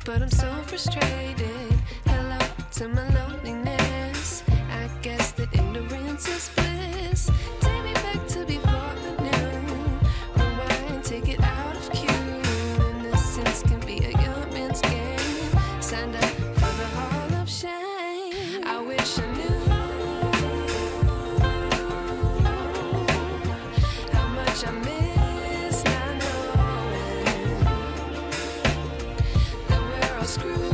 but I'm so frustrated. Hello to my loneliness. I guess that ignorance is bliss. Take me back to before I knew. Rewind, take it out of cue. Innocence can be a young man's game. Signed up for the hall of shame. I wish I knew how much I miss not knowing that we're all screwed.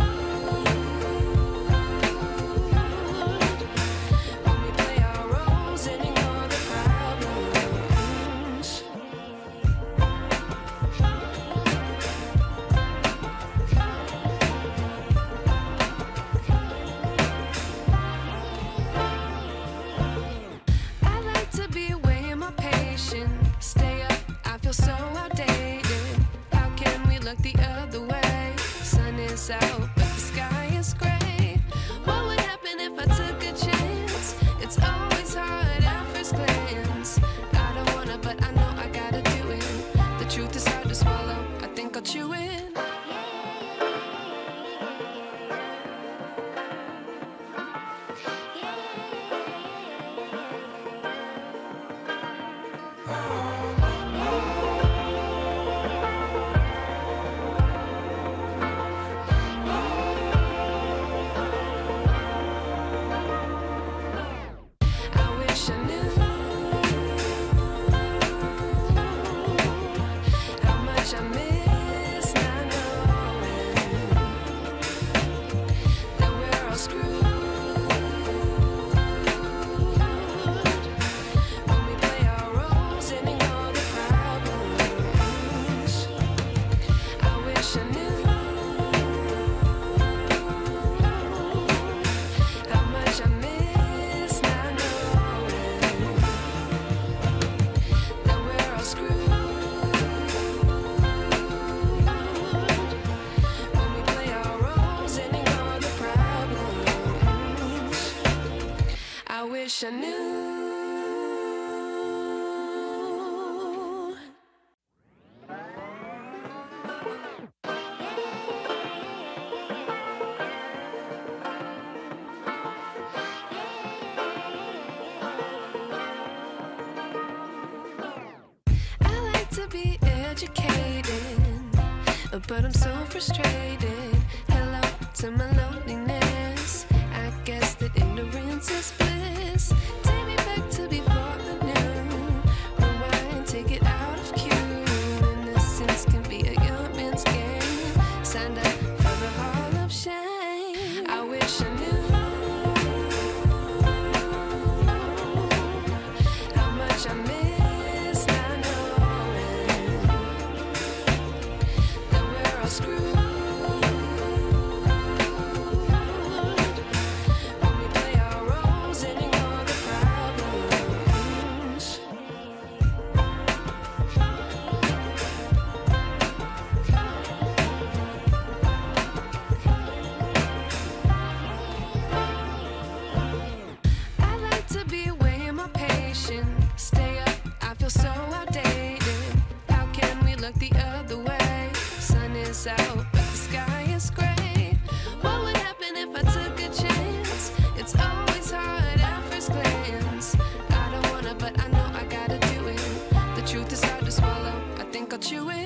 Stay up, I feel so outdated. How can we look the other way? Sun is out, but the sky is gray. What would happen if I took a chance? It's always hard at first glance. I don't wanna, but I know I gotta do it. The truth is hard to swallow, I think I'll chew it. I wish I knew. I like to be educated, but I'm so frustrated. Hello to my loneliness. I guess that ignorance is bliss. Take me back to before I knew. Rewind, take it out of cue. Innocence can be a young man's game. Signed up for the hall of shame. I wish I knew how much I miss not knowing that we're all screwed. Stay up, I feel so outdated. How can we look the other way? Sun is out, but the sky is gray. What would happen if I took a chance? It's always hard at first glance. I don't wanna, but I know I gotta do it. The truth is hard to swallow, I think I'll chew it.